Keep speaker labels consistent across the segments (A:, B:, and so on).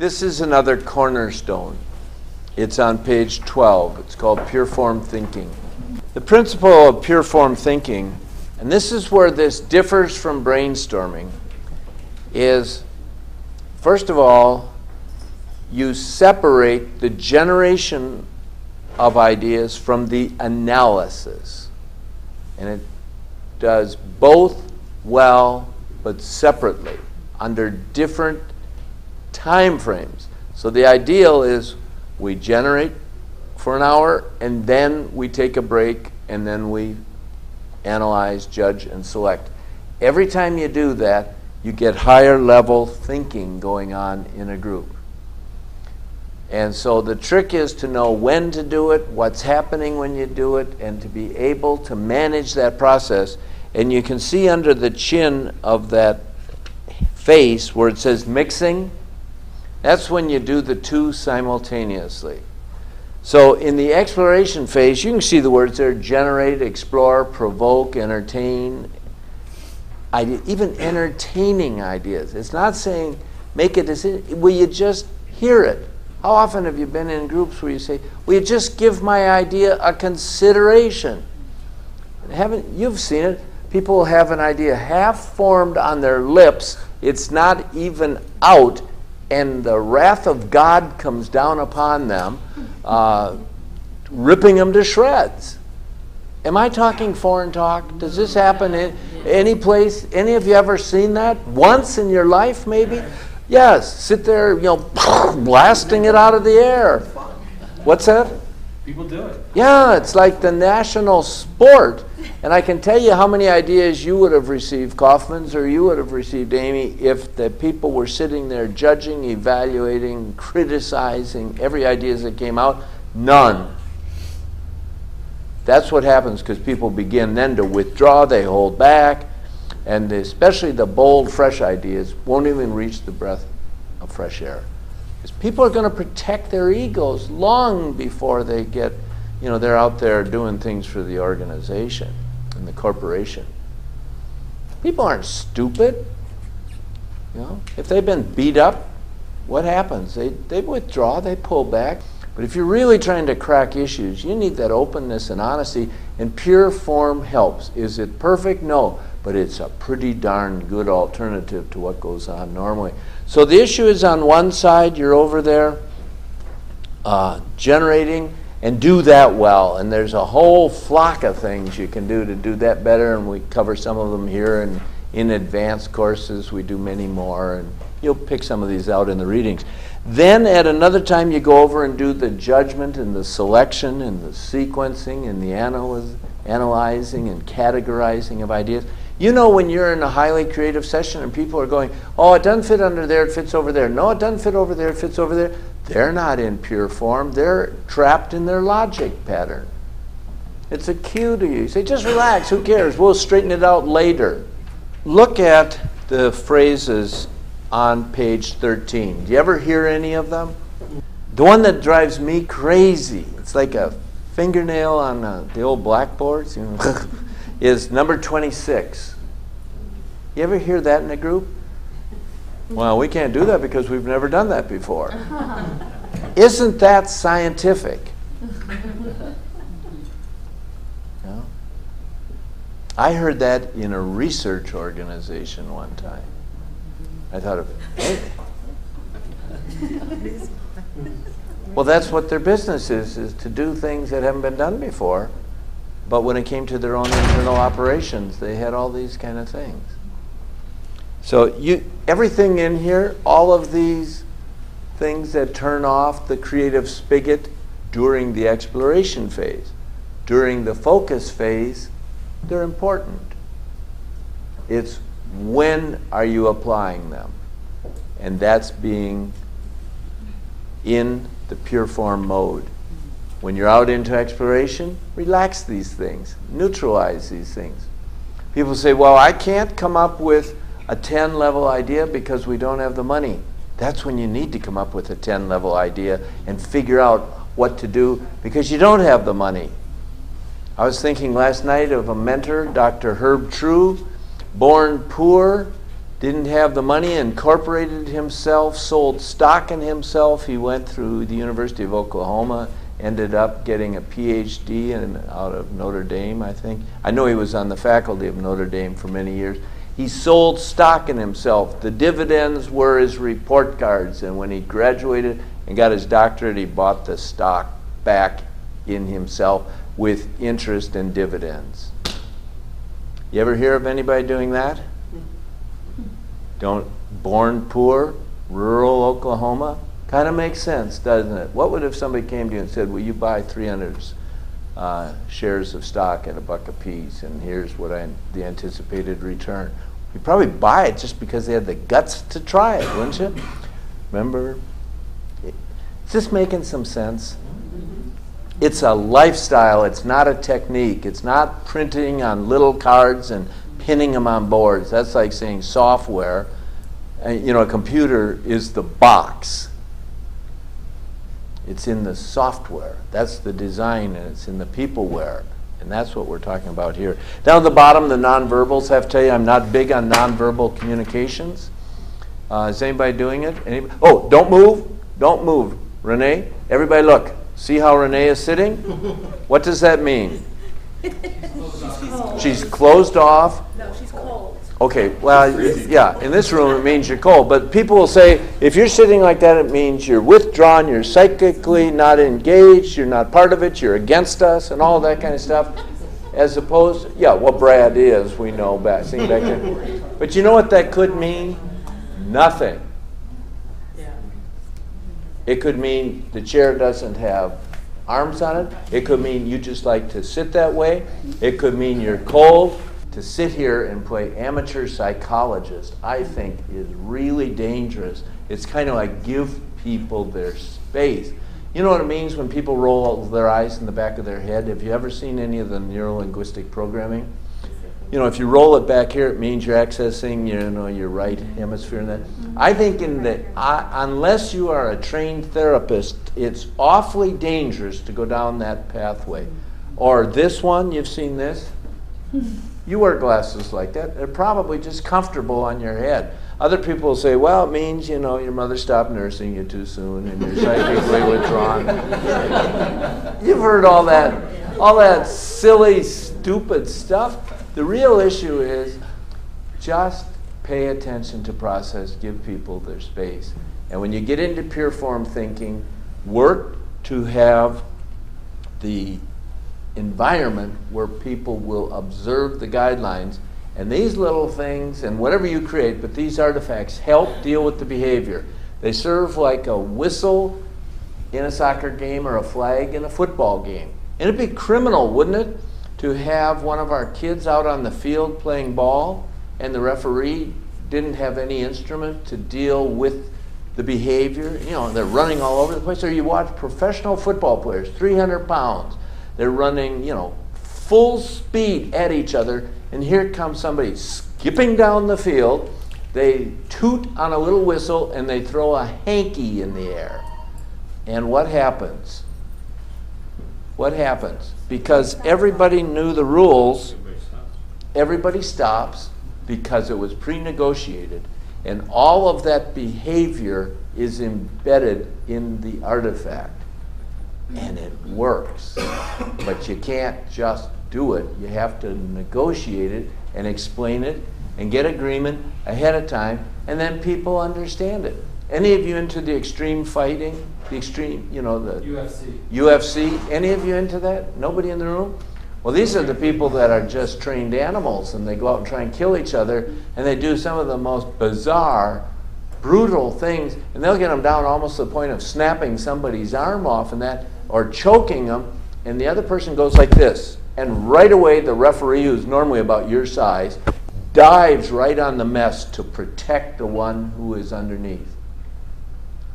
A: This is another cornerstone. It's on page 12. It's called Pure Form Thinking. The principle of pure form thinking, and this is where this differs from brainstorming, is, first of all, you separate the generation of ideas from the analysis. And it does both well, but separately, under different time frames. So the ideal is we generate for an hour, and then we take a break, and then we analyze, judge, and select. Every time you do that, you get higher level thinking going on in a group. And so the trick is to know when to do it, what's happening when you do it, and to be able to manage that process. And you can see under the chin of that face where it says mixing, that's when you do the two simultaneously. So in the exploration phase, you can see the words there: generate, explore, provoke, entertain. Even entertaining ideas. It's not saying make a decision. Will you just hear it? How often have you been in groups where you say, will you just give my idea a consideration? You've seen it. People have an idea half formed on their lips. It's not even out, and the wrath of God comes down upon them, ripping them to shreds. Am I talking foreign talk? Does this happen in any place? Any of you ever seen that? Once in your life, maybe? Yes, sit there, blasting it out of the air. What's that?
B: People do it.
A: Yeah, it's like the national sport. And I can tell you how many ideas you would have received, Kaufman's, or you would have received, Amy, if the people were sitting there judging, evaluating, criticizing every idea that came out. None. That's what happens because people begin then to withdraw, they hold back, and especially the bold, fresh ideas won't even reach the breath of fresh air. Because people are going to protect their egos long before they get, they're out there doing things for the organization and the corporation. People aren't stupid. If they've been beat up, what happens? They withdraw, they pull back. But if you're really trying to crack issues, you need that openness and honesty, and pure form helps. Is it perfect? No, but it's a pretty darn good alternative to what goes on normally. So the issue is on one side, you're over there generating, and do that well. And there's a whole flock of things you can do to do that better, and we cover some of them here, and in advanced courses we do many more, and you'll pick some of these out in the readings. Then at another time you go over and do the judgment and the selection and the sequencing and the analyzing and categorizing of ideas. When you're in a highly creative session and people are going, oh, it doesn't fit under there, it fits over there. No, it doesn't fit over there, it fits over there. They're not in pure form. They're trapped in their logic pattern. It's a cue to you. You say, just relax, who cares? We'll straighten it out later. Look at the phrases on page 13. Do you ever hear any of them? The one that drives me crazy, it's like a fingernail on the old blackboards, is number 26. You ever hear that in a group? Well, we can't do that because we've never done that before. Isn't that scientific? I heard that in a research organization one time. I thought of, hey. Well, that's what their business is to do things that haven't been done before. But when it came to their own internal operations, they had all these kind of things. So everything in here, all of these things that turn off the creative spigot during the exploration phase, during the focus phase, they're important. It's when are you applying them? And that's being in the pure form mode. When you're out into exploration, relax these things, neutralize these things. People say, well, I can't come up with a 10-level idea because we don't have the money. That's when you need to come up with a 10-level idea and figure out what to do because you don't have the money. I was thinking last night of a mentor, Dr. Herb True, born poor, didn't have the money, incorporated himself, sold stock in himself. He went through the University of Oklahoma, ended up getting a PhD out of Notre Dame, I think. I know he was on the faculty of Notre Dame for many years. He sold stock in himself. The dividends were his report cards, and when he graduated and got his doctorate, he bought the stock back in himself with interest and dividends. You ever hear of anybody doing that? Born poor, rural Oklahoma? Kind of makes sense, doesn't it? What would if somebody came to you and said, will you buy 300 shares of stock at $1 a piece, and here's what the anticipated return? You'd probably buy it just because they had the guts to try it, wouldn't you? Remember? Is this making some sense? It's a lifestyle. It's not a technique. It's not printing on little cards and pinning them on boards. That's like saying software. You know, a computer is the box. It's in the software. That's the design, and it's in the peopleware. And that's what we're talking about here. Down at the bottom, the nonverbals. I have to tell you, I'm not big on nonverbal communications. Is anybody doing it? Anybody? Oh, don't move. Don't move. Renee, everybody look. See how Renee is sitting? What does that mean? She's closed off.
B: No, she's cold.
A: Okay, well, yeah, in this room it means you're cold. But people will say, if you're sitting like that, it means you're withdrawn, you're psychically not engaged, you're not part of it, you're against us, and all that kind of stuff. As opposed, yeah, well, Brad is, we know, sitting back there. But you know what that could mean? Nothing. It could mean the chair doesn't have arms on it. It could mean you just like to sit that way. It could mean you're cold. To sit here and play amateur psychologist, I think, is really dangerous. It's kind of like give people their space. You know what it means when people roll their eyes in the back of their head? Have you ever seen any of the neuro-linguistic programming? You know, if you roll it back here, it means you're accessing, your right hemisphere. And that. I think unless you are a trained therapist, it's awfully dangerous to go down that pathway. Or this one, you've seen this? You wear glasses like that. They're probably just comfortable on your head. Other people will say, well, it means, your mother stopped nursing you too soon and you're psychically withdrawn. You've heard all that silly, stupid stuff. The real issue is just pay attention to process, give people their space. And when you get into pure form thinking, work to have the environment where people will observe the guidelines, and these little things and whatever you create, but these artifacts help deal with the behavior. They serve like a whistle in a soccer game or a flag in a football game. And it'd be criminal, wouldn't it, to have one of our kids out on the field playing ball and the referee didn't have any instrument to deal with the behavior. They're running all over the place. Or you watch professional football players, 300 pounds. They're running, full speed at each other, and here comes somebody skipping down the field. They toot on a little whistle, and they throw a hanky in the air. And what happens? What happens? Because everybody knew the rules, everybody stops because it was pre-negotiated, and all of that behavior is embedded in the artifact. And it works. But you can't just do it. You have to negotiate it and explain it and get agreement ahead of time, and then people understand it. Any of you into the extreme fighting? The extreme, the UFC? Any of you into that? Nobody in the room? Well, these are the people that are just trained animals, and they go out and try and kill each other, and they do some of the most bizarre, brutal things, and they'll get them down almost to the point of snapping somebody's arm off and that, or choking them, and the other person goes like this, and right away the referee, who's normally about your size, dives right on the mess to protect the one who is underneath.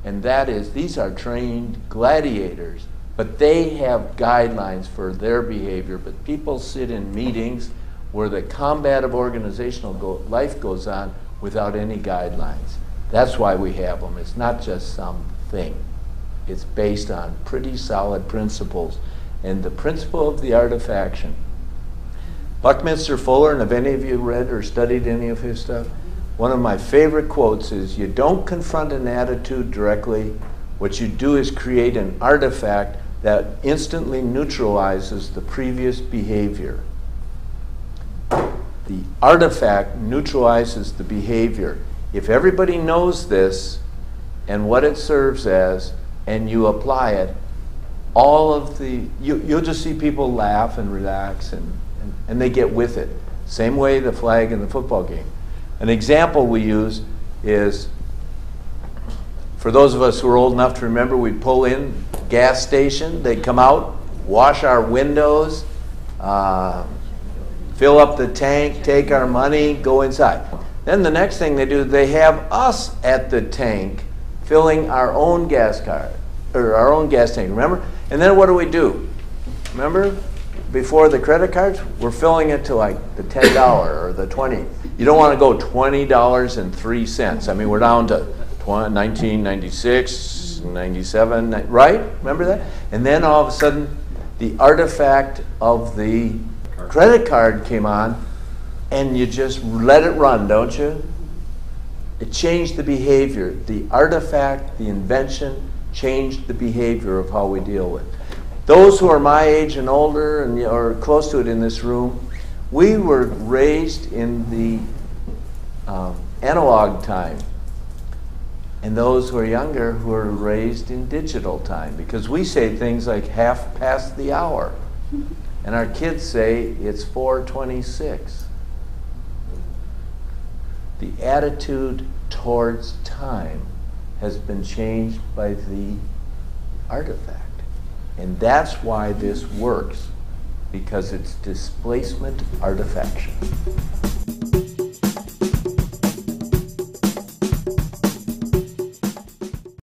A: And that is, these are trained gladiators, but they have guidelines for their behavior. But people sit in meetings where the combative organizational life goes on without any guidelines. That's why we have them. It's not just something. It's based on pretty solid principles. And the principle of the artifaction. Buckminster Fuller, and have any of you read or studied any of his stuff? One of my favorite quotes is, you don't confront an attitude directly. What you do is create an artifact that instantly neutralizes the previous behavior. The artifact neutralizes the behavior. If everybody knows this and what it serves as, and you apply it, all of the, you'll just see people laugh and relax and they get with it. Same way the flag in the football game. An example we use is, for those of us who are old enough to remember, we'd pull in gas station, they'd come out, wash our windows, fill up the tank, take our money, go inside. Then the next thing they do, they have us at the tank filling our own gas card, or our own gas tank, remember? And then what do? Remember, before the credit cards, we're filling it to like the $10 or the $20. You don't want to go $20.03. I mean, we're down to 1996, 97, right? Remember that? And then all of a sudden, the artifact of the credit card came on, and you just let it run, don't you? It changed the behavior. The artifact, the invention, changed the behavior of how we deal with. Those who are my age and older, and or close to it in this room, we were raised in the analog time. And those who are younger, who are raised in digital time, because we say things like half past the hour, and our kids say it's 4:26. The attitude towards time has been changed by the artifact. And that's why this works, because it's displacement artifaction.